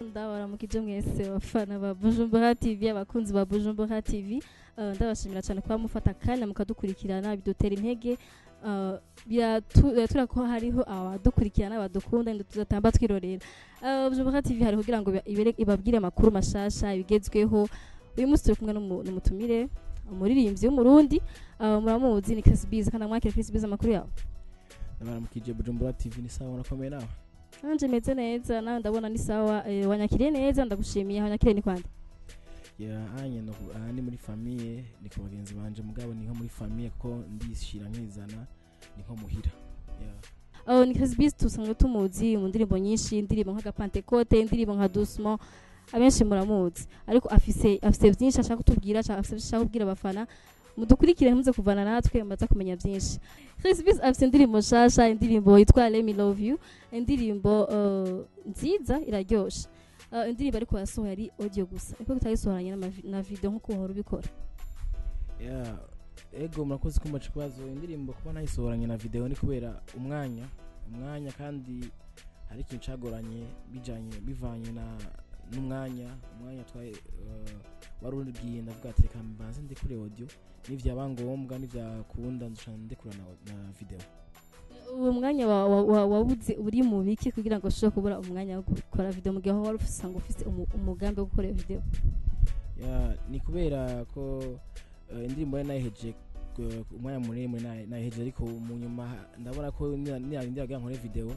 ndabaramukije mwese abafana ba Bujumbura TV abakunzi ba Bujumbura TV ndabashimira cyane kuba mufata akanya mukadukurikirana bidutera intege biratura ko hariho abadukurikirana abadukunda ndo tuzatamba twirorera Bujumbura TV hari kugira ngo ibabwire amakuru mashasha ibigezweho uyu munsi turi kumwe n'umutumire umuririmbyi w'umurundi muramuzi ni Chris Biz kana mwakira Chris Biz amakuru yawe ndabaramukije Bujumbura TV ni sawa nakomeye nawe nanje meze neza nawe ndabona ni sawa wanyakiriye neza ndagushimiye wanyakiriye ni kwande anye no ni muri famille ni ku bagenzi banje mugabo ni nko muri famille ko ndishira nkizana ni nko muhira ni Chris Biz tusanzwe tumuzi mu ndirimbo nyinshi indirimbo nka Pentecote indirimbo nka Doucement abenshi muramuzi ariko afise byinshi ashaka kutubwira ashaka kubwira abafana mudukurikire muze kuvana natwe mbaza kumenya byinshi Chris Biz afise indirimbo shasha indirimbo yitwa Let Me Love You indirimbo nziza iraryoshe indirimbo ariko yasohoye ari audio gusa ariko tutayisohoranye na video nkuko uhora ubikora ego murakoze kumbaca ikibazo indirimbo kuba nayisohoranye na video ni kubera umwanya kandi hari ikintu cagoranye bivanye n'umwanya twaye warugiye ndavuga ati reka mbanze ndi kuri audio n'ivyaba ngombwa n'ivyakunda ndushana ndekura na video uwo mwanya wabuze uri mu biki kugira ngo ushobore kubura umwanya wo gukora video mu gihe wari usanga ufite umugambi wo gukora video ni kubera ko indirimbo nayiheje umwanya munini nayiheje ariko mu nyuma ndabona ko niragira nkore video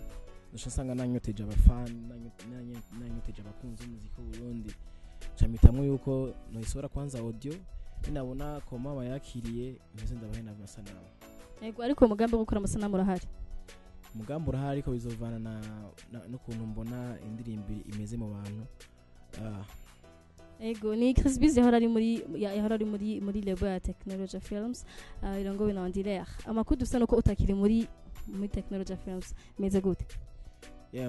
nshasanga nanyoteje abafana nanyoteje abakunzi b'umuziki w'u Burundi camitamwe yuko noisora kwanza audio ninabona koma bayakiriye imeze ndabahe na masanamu yego ariko umugambi wo gukora amasanamu urahari umugambi urahari ariko bizovana no kuntu mbona indirimbo imeze mu bantu yego ni Chris Biz yahora ari muri label ya Technology Films irongowe na Andilere amakuru dufite nuko utakiri muri Technology Films meze gute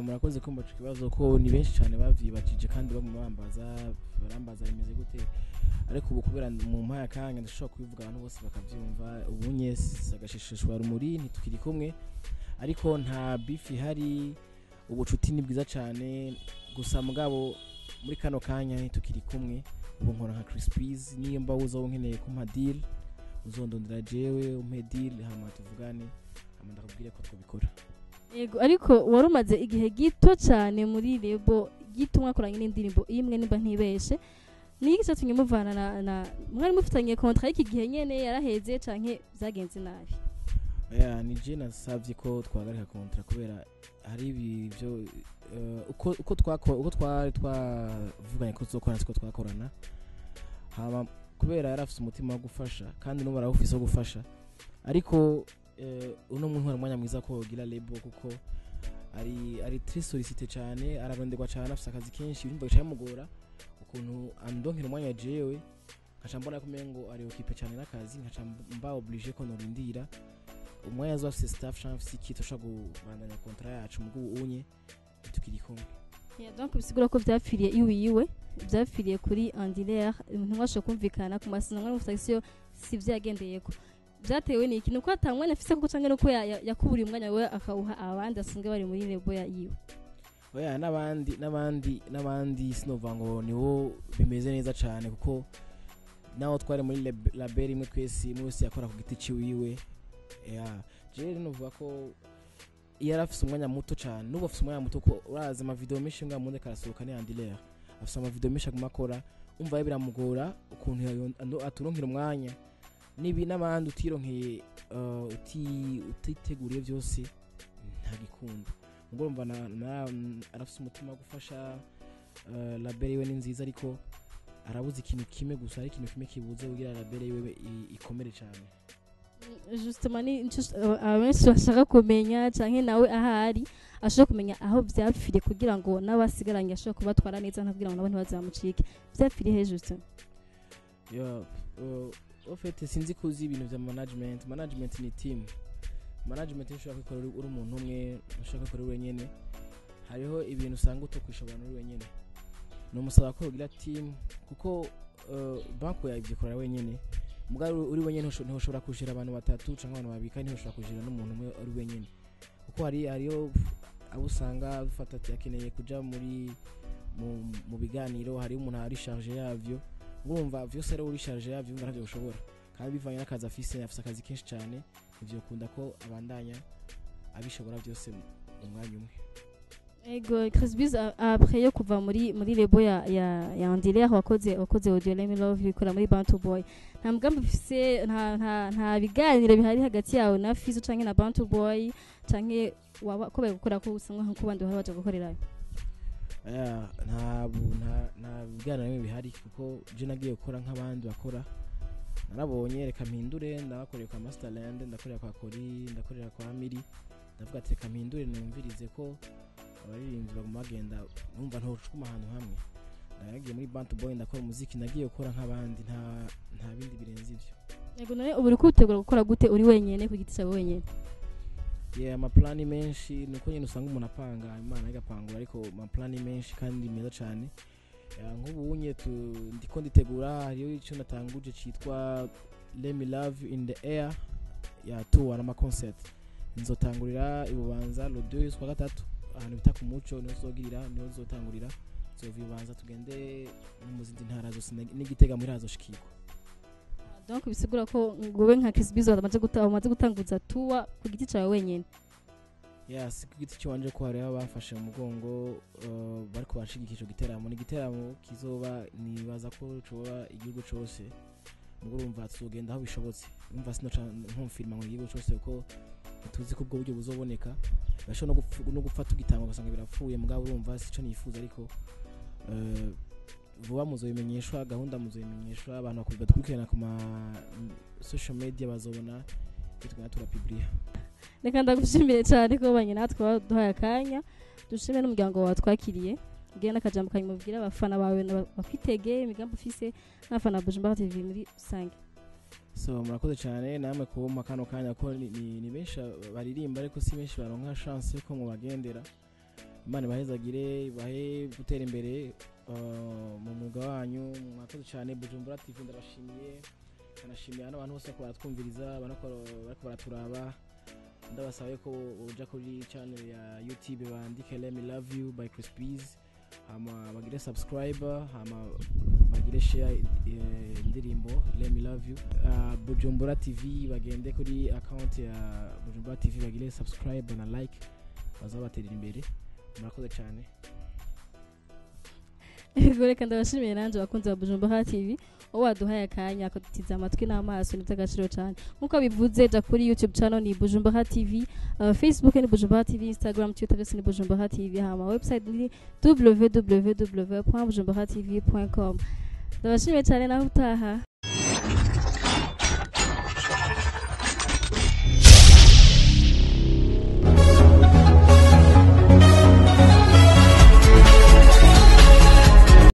murakoze kumbaca ikibazo ko ni benshi cyane bavyibakije kandi barambaza bimeze gute ariko ubu kubera mu mpaya kanya ndashobora kubivuga abantu bose bakavyumva ubunye sagashishishwa rumuri ntitukiri kumwe ariko nta beef ihari ubucuti ni bwiza cyane gusa mugabo muri kano kanya ntitukiri kumwe ubu nkora nka Chris Biz niyo mba uzo nkeneye kumpa deal uzondondera jewe umpe deal hama tuvugane hama ndakubwira ko twabikora yego ariko warumaze igihe gito cyane muri lebo gito mwakoranye n'indirimbo imwe nimba ntibeshe niki cyatumye muvana na mwari mufitanye contrat y'iki gihe nyene yaraheze canke byagenze nabi ni je nasavye ko twagarika contrat kubera hari ibyo uko twari twavuganye ko tuzokorana siko twakorana hama kubera yarafise umutima wo gufasha kandi no barawufise wo gufasha ariko uno muntu ari mwanya mwiza ko gira label kuko ari très sollicité cyane araronderwa cyane afite akazi kenshi ibintu bicamugora ukuntu andonkera umwanya jewe nkaca mbona ko mengo ari occupé cyane n'akazi nkaca mba obligé ko norindira umwanya azo afite staff chance afite kito sha kubandanya contrat yacu mugu unye tukiri kumwe donc bisigura ko byapfiriye iwiwe byapfiriye kuri Andilere ntimwashe kumvikana ku masezerano n'ubutaxio si byagendeyeko byatewe n'iki nuko atangwa nafise kuko canke nuko yakuburiye umwanya we akawuha abandi asanzwe bari muri lebo yiwe n'abandi sinova ngo niwo bimeze neza cyane kuko naho twari muri label imwe twese mwese yakora ku giti ciwiwe je novuga ko yarafise umwanya muto cyane nubo afise umwanya muto ko uraza ama video menshi nga munde karasohoka ni Andilere afise ama video menshi agumakora umva biramugora ukuntu aturonkira umwanya nibi n'abandi utironkeye utiteguriye byose ntagikunda ngo mva arafise umutima wo gufasha label yiwe ni nziza ariko arabuze ikintu kimwe gusa ari ikintu kimwe kibuze kugira label yiwe ikomere cyane justement abenshi bashaka kumenya canke nawe ahari ashobora kumenya aho byapfiriye kugira ngo n'abasigaranye ashobora kubatwara neza ntabwira ngo nabo ntibazamucike byapfiriye hejuru au fait sinzi kuzi ibintu bya management ni team management nshobora gukora uri umuntu umwe ushaka gukora wenyene hariho ibintu usanga utokwishobora uri wenyene no musaba ko ugira team kuko banko yabyikora wenyene mugabo uri wenyene ntushobora kushira abantu batatu cyangwa abantu babika ntushobora kushira n'umuntu umwe uri wenyene kuko hariyo abo usanga bafata ati akeneye kuja muri mu biganiro hari umuntu ari charge yavyo urumva vyose ari uri charge yavyo umva ntavyo ushobora kandi bivanye n'akazi afise akazi kenshi cyane ivyo kunda ko abandanya abishobora byose mu mwanya umwe. Ego Chris Biz après yo kuva muri lebo ya Andile wakoze audio Let Me Love You ikora muri Bantu Boy nta mugambi ufise nta biganiro bihari hagati yawe na Fizo canke na Bantu Boy canke waba ko gukora ko usanga nko bandi baje gukorerayo. Nta biganiro bihari kuko je nagiye gukora nk'abandi bakora narabonye reka mpindure ndabakorera kwa Masterland ndakorera kwa Kori ndakorera kwa Miri ndavuga ati reka mpindure numvirize ko abaririmbyi baguma bagenda numva ntocuka ahantu hamwe nagiye muri Bantu Boy ndakora umuziki nagiye gukora nk'abandi nta bindi birenze ivyo. Yego none ubu uri kutegura gukora gute uri wenyene ku giti cyawe wenyene? Amaplani menshi nuko nyine usanga umuntu apanga Imana igapangura ariko amaplani menshi kandi meza cyane nk'ubunye ndiko nditegura hariyo icyo natanguje cyitwa Let Me Love in the Air ya tour na concert nzotangurira ibubanza le 2 kwa gatatu ahantu bita ku muco niho zotangurira zovibanza tugende mu zindi ntara zose n'igitega muri hazoshikirwa. Donc bisigura ko ngowe nka Chris Biz amaze gutanguza tour ku giti cyawe wenyene. Yes, ku giti cyanje ko hari abafashe mu mugongo bari kubashigikira ico giteramo ni giteramo kizoba nibaza ko coba igihugu cyose ngo urumva tuzogenda aho bishobotse umva sinoca nkumfirma ngo igihugu cyose uko tuzi ko ubwo buryo buzoboneka basho no gupfa tugitanga gasanga birapfuye mugabo urumva sico nifuza ariko vuba muzobimenyeshwa gahunda muzobimenyeshwa abantu bakurikirana ku ma social media bazobona bitwa turapublia. Reka ndagushimire cyane ko banye natwe duhaye akanya dushime n'umuryango wawe twakiriye ugiye n'akajambo kanyumubwira abafana bawe bafitege imigambi ufise n'abafana Bujumbura TV muri rusange. So murakoze cyane namwe kubuma kano kanya ko ni benshi baririmba ariko si benshi baronka chance ko mu bagendera Imana bahezagire bahe gutera imbere mu mwuga wanyu mwakoze cyane Bujumbura TV ndabashimiye kanashimiye n'abantu bose ko baratwumviriza barako baraturaba ndabasabe ko uja kuri channel ya YouTube bandike Let Me Love You by Chris Biz hama bagire subscribe hama bagire share indirimbo Let Me Love You Bujumbura TV bagende kuri account ya Bujumbura TV bagire subscribe na like bazabatera imbere murakoze cyane. Ego reka ndabashimiye nanje bakunze ba Bujumbura TV waduhaye akanya akadutiza amatwi n'amaso n'iby'agaciro cyane nkuko bivuze ja kuri YouTube channel ni Bujumbura TV Facebook ni Bujumbura TV Instagram Twitter ni Bujumbura TV hama website ni www.bujumburatv.com. Ndabashimiye cyane naho utaha.